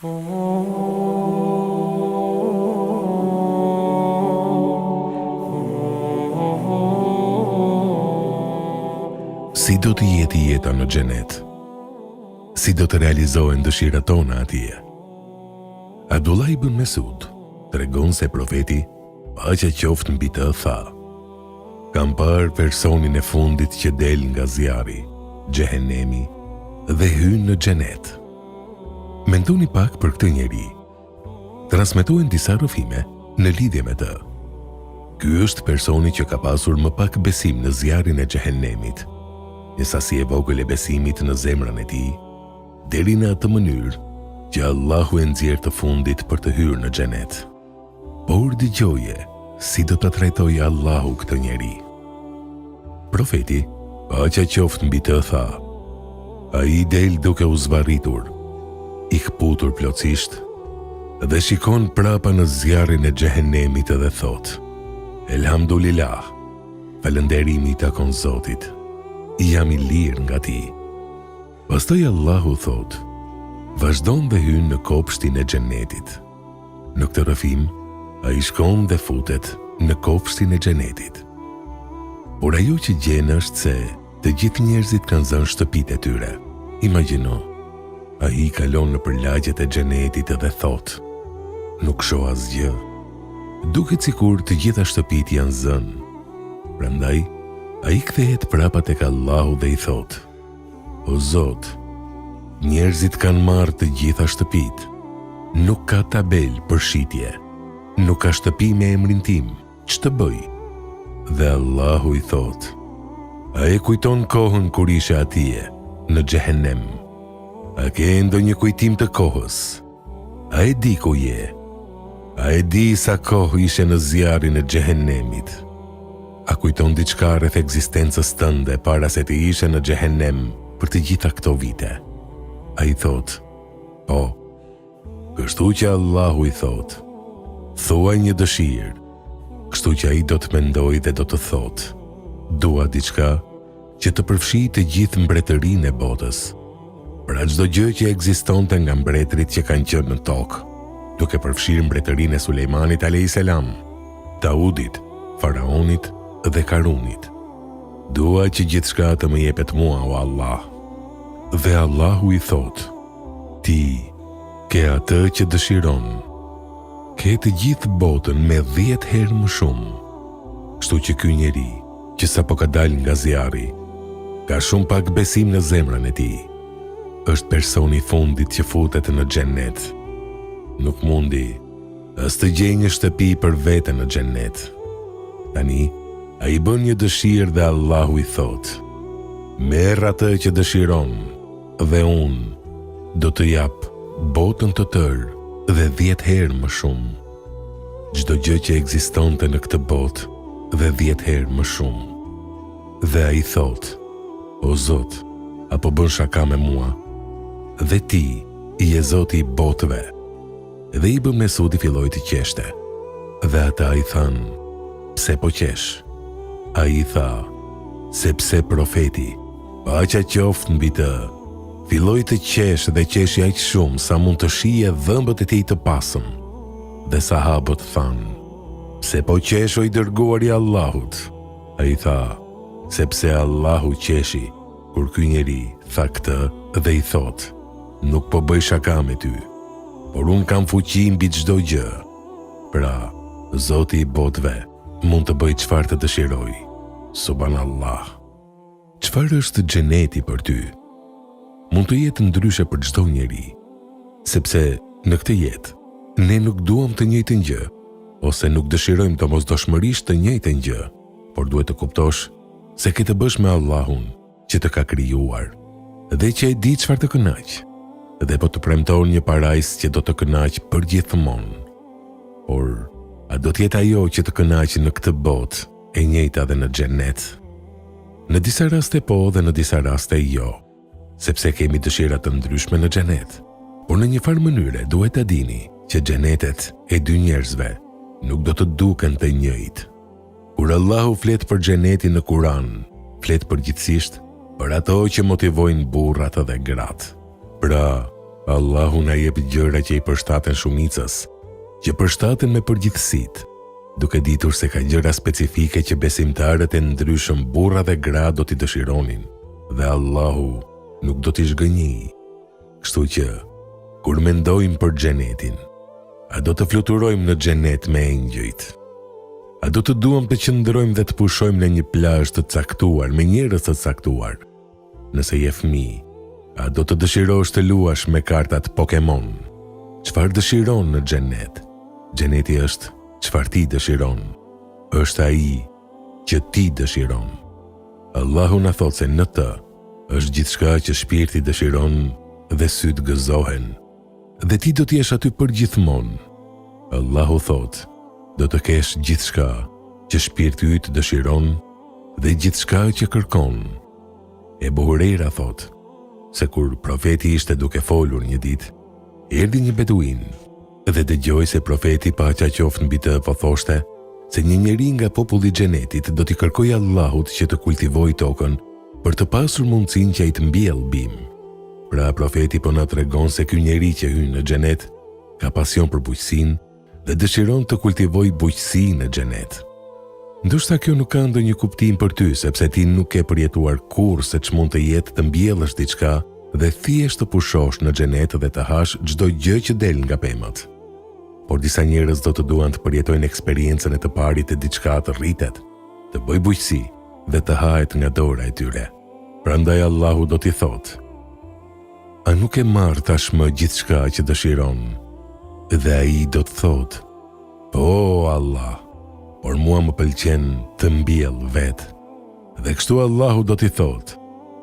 Si do të jetë jeta në xhenet? Si do të realizohen dëshirat tona atje? Abdullah ibn Mesud tregon se profeti, paqja qoftë mbi të, tha: kam parë personin e fundit që del nga zjarri, xhehenemi, dhe hyn në xhenet. Mendoni pak për këtë njeri. Transmetohen disa rrëfime në lidhje me të. Ky është personi që ka pasur më pak besim në zjarrin e xhehenemit, një sasi e vogël e besimit në zemrën e tij, deri në atë mënyrë që Allahu e nxjerr të fundit për të hyrë në xhenet. Por dëgjoje si do ta trajtojë Allahu këtë njeri. Profeti, paqja qoftë mbi të, tha: ai del duke u zvarritur, i kputur plotësisht, dhe shikon prapa në zjarrin e xhehenemit dhe thot: Elhamdulillah, falënderimi i takon Zotit, jam i lirë nga ti. Pastaj Allahu thot: vazhdon dhe hyn në kopshtin e xhenetit. Në këtë rrëfim, ai shkon dhe futet në kopshtin e xhenetit. Por ajo që gjen është se të gjithë njerëzit kanë zënë shtëpitë e tyre. Imagjino, ai kalon nëpër lagjet e xhenetit dhe thot: nuk shoh asgjë. Duket sikur të gjitha shtëpitë janë zënë. Prandaj, ai kthehet prapa tek Allahu dhe i thot: o Zot, njerëzit kanë marrë të gjitha shtëpitë. Nuk ka tabel për shitje. Nuk ka shtëpi me emrin tim. Ç'të bëj? Dhe Allahu i thot: a e kujton kohën kur ishe atje në xhehenem? A ke ndonjë kujtim të kohës? A e di ku je? A e di sa kohë ishe në zjarrin e xhehenemit? A kujton diçka rreth ekzistencës tënde para se të ishe në xhehenem për të gjitha këto vite? A i thot: po. Kështu që Allahu i thot: thuaj një dëshirë. Kështu që ai do të mendoj dhe do të thot: dua diçka që të përfshijë të gjithë mbretërinë e botës. Pra çdo gjë që ekzistonte nga mbretërit që kanë qenë në tokë, duke përfshirë mbretërinë e Sulejmanit alayhis salam, Daudit, Faraonit dhe Karunit. Dua që gjithçka të më jepet mua, o Allah. Dhe Allahu i thot: ti ke atë që dëshiron. Ke të gjithë botën me 10 herë më shumë. Kështu që ky njeri, që sapo ka dalë nga zjarri, ka shumë pak besim në zemrën e tij. Është personi i fundit që futet në xhenet. Nuk mundi as të gjejë një shtëpi për veten në xhenet. Tani, ai bën një dëshirë dhe Allahu i thot: merr atë që dëshiron, dhe unë do të jap botën të tërë dhe 10 herë më shumë. Çdo gjë që ekzistonte në këtë botë dhe 10 herë më shumë. Dhe ai thot: o Zot, apo bën shaka me mua? Dhe ti i je Zoti i botëve. Dhe Ibn Mesudi filloi të qeshte. Dhe ata i thanë: pse po qesh? Ai tha: sepse profeti, paqja qoftë mbi të, filloi të qesh dhe qeshi aq shumë sa mund të shije dhëmbët e tij të pasëm. Dhe sahabët thanë: pse po qesh, o i dërguari i Allahut? Ai tha: sepse Allahu qeshi kur ky njeri tha këtë dhe i thot: nuk po bëj shaka me ty, por unë kam fuqi mbi çdo gjë. Pra, Zoti i botëve mund të bëj çfarë të dëshiroj. Subhanallah. Çfarë është xheneti për ty? Mund të jetë ndryshe për çdo njeri, sepse në këtë jetë ne nuk duam të njëjtën gjë, ose nuk dëshirojmë domosdoshmërisht të njëjtën gjë, por duhet të kuptosh se ke të bësh me Allahun që të ka krijuar dhe që e di çfarë të kënaq, dhe po të premton një parajsë që do të kënaq përgjithmonë. Por a do të jetë ajo që të kënaqë në këtë botë e njëjta dhe në xhenet? Në disa raste po dhe në disa raste jo, sepse kemi dëshira të ndryshme në xhenet. Por në një farë mënyre duhet ta dini që xhenetet e dy njerëzve nuk do të duken të njëjtë. Kur Allahu flet për xhenetin në Kur'an, flet përgjithsisht për ato që motivojnë burrat dhe gratë. Pra, Allahu na jep gjëra që i përshtaten shumicës, që përshtaten me përgjithësitë, duke ditur se ka gjëra specifike që besimtarët e ndryshëm burra dhe gra do t'i dëshironin, dhe Allahu nuk do t'i zhgënjej. Kështu që, kur mendojmë për xhenetin, a do të fluturojmë në xhenet me engjëjt? A do të duam të qëndrojmë dhe të pushojmë në një plazh të caktuar me njerëz të caktuar? Nëse je fëmijë, a do të dëshirosh të luash me kartat Pokemon? Çfarë dëshiron në xhenet? Xheneti është çfarë ti dëshiron. Është ai që ti dëshiron. Allahu na thot se në të është gjithçka që shpirti dëshiron dhe syt gëzohen. Dhe ti do t'jesh aty për gjithmonë. Allahu thot, do të kesh gjithçka që shpirti yt dëshiron dhe gjithçka që kërkon. Ebu Hurejra thot, se kur profeti ishte duke folur një ditë, erdhi një beduin dhe dëgjoi se profeti paqja qoftë mbi të po thoshte se një njeri nga populli i xhenetit do t'i kërkojë Allahut që të kultivojë tokën për të pasur mundësinë që ai të mbjellë bim. Pra profeti po na tregon se ky njeri që hyn në xhenet ka pasion për bujqësinë dhe dëshiron të kultivojë bujqësi në xhenet. Ndoshta kjo nuk ka ndonjë kuptim për ty, sepse ti nuk ke përjetuar kurrë se ç'mund të jetë të mbjellësh diçka dhe thjesht të pushosh në xhenet dhe të hash çdo gjë që del nga pemët. Por disa njerëz do të duan të përjetojnë eksperiencën e të parit të diçka të rritet, të bëjë bujqësi dhe të hahet nga dora e tyre. Prandaj Allahu do t'i thotë: a nuk e marr tashmë gjithçka që dëshiron? Dhe ai do të thotë: po Allah, por mua më pëlqen të mbjell vetë. Dhe kështu Allahu do t'i thotë: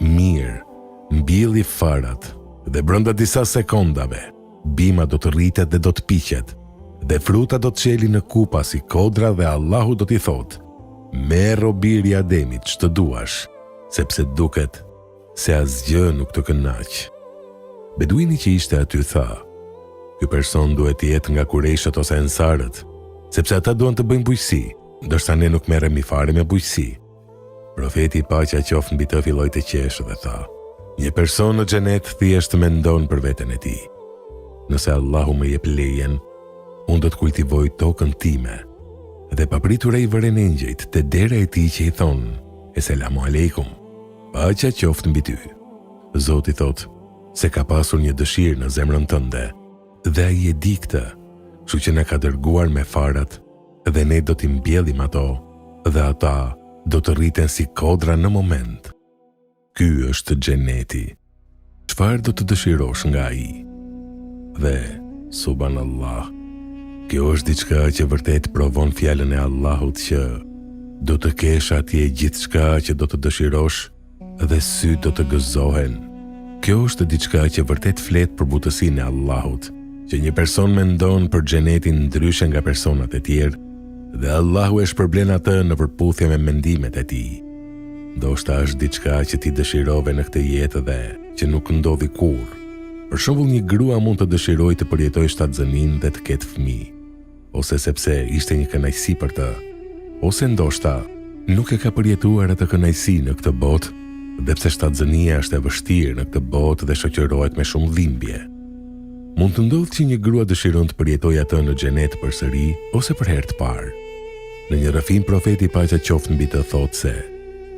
mirë, mbjelli farat, dhe brenda disa sekondave, bima do të rritet dhe do të piqet, dhe fruta do të çeli në kupa si kodra dhe Allahu do t'i thotë: merr o biri i Ademit ç'të duash, sepse duket se asgjë nuk të kënaq. Beduini që ishte aty tha: ky person duhet të jetë nga Kurejshët ose Ensarët, sepse ata duan të bëjnë bujqësi, ndërsa ne nuk merremi fare me bujqësi. Profeti paqja qoftë mbi të filloi të qeshë dhe tha: një person në xhenet thjesht mendon për veten e tij. Nëse Allahu më jep lejen, unë do të kultivoj tokën time. Dhe papritur ai vëren engjëjt te dera e tij që i thonë: Eselamu aleikum, paqja qoftë mbi ty. Zoti thot se ka pasur një dëshirë në zemrën tënde, dhe ai e di këtë, kështu që na ka dërguar me farat dhe ne do t'i mbjellim ato, dhe ata do të rriten si kodra në moment. Ky është xheneti. Çfarë do të dëshirosh nga ai? Dhe subhanallah, kjo është diçka që vërtet provon fjalën e Allahut që do të kesh atje gjithçka që do të dëshirosh dhe syt do të gëzohen. Kjo është diçka që vërtet flet për butësinë e Allahut, që një person mendon për xhenetin ndryshe nga personat e tjerë, dhe Allahu e shpërblen atë në përputhje me mendimet e tij. Ndoshta është diçka që ti dëshirove në këtë jetë dhe që nuk ndodhi kurrë. Për shembull, një grua mund të dëshirojë të përjetojë shtatzëninë dhe të ketë fëmijë, ose sepse ishte një kënaqësi për të, ose ndoshta nuk e ka përjetuar atë kënaqësi në këtë botë, dhe pse shtatzënia është e vështirë në këtë botë dhe shoqërohet me shumë dhimbje. Mund të ndodhë që një grua dëshiron të përjetojë atë në xhenet përsëri ose për herë të parë. Në një rrëfim profeti paqja qoftë mbi të thotë se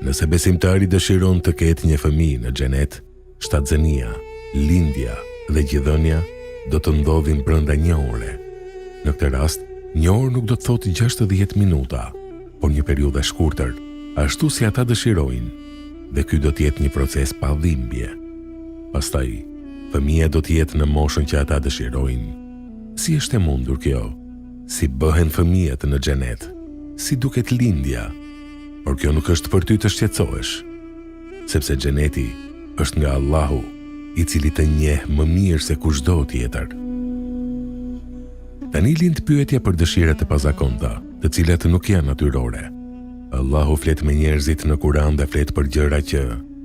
nëse besimtari dëshiron të ketë një fëmijë në xhenet, shtatzënia, lindja dhe gjithënia do të ndodhin brenda një ore. Në këtë rast, një orë nuk do të thotë 60 minuta, por një periudhë e shkurtër, ashtu si ata dëshirojnë, dhe ky do të jetë një proces pa dhimbje. Pastaj, fëmia do të jetë në moshën që ata dëshirojnë. Si është e mundur kjo? Si bëhen fëmijët në xhenet? Si duket lindja? Por kjo nuk është për ty të shqetësohesh, sepse xheneti është nga Allahu, i cili të njeh më mirë se kushdo tjetër. Tani lind pyetja për dëshirat e pazakonta, të cilat nuk janë natyrore. Allahu flet me njerëzit në Kur'an dhe flet për gjëra që,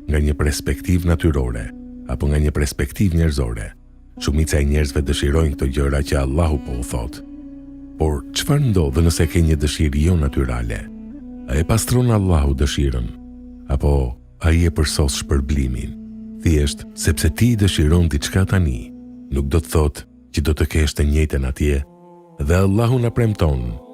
nga një perspektivë natyrore, apo nga një perspektivë njerëzore, shumica e njerëzve dëshirojnë këto gjëra që Allahu po u thot. Por çfarë ndodh nëse ke një dëshirë jo natyrale? A e pastron Allahu dëshirën? Apo ai e përsos shpërblimin? Thjesht sepse ti dëshiron diçka tani, nuk do të thotë që do të kesh të njëjtën atje, dhe Allahu na premton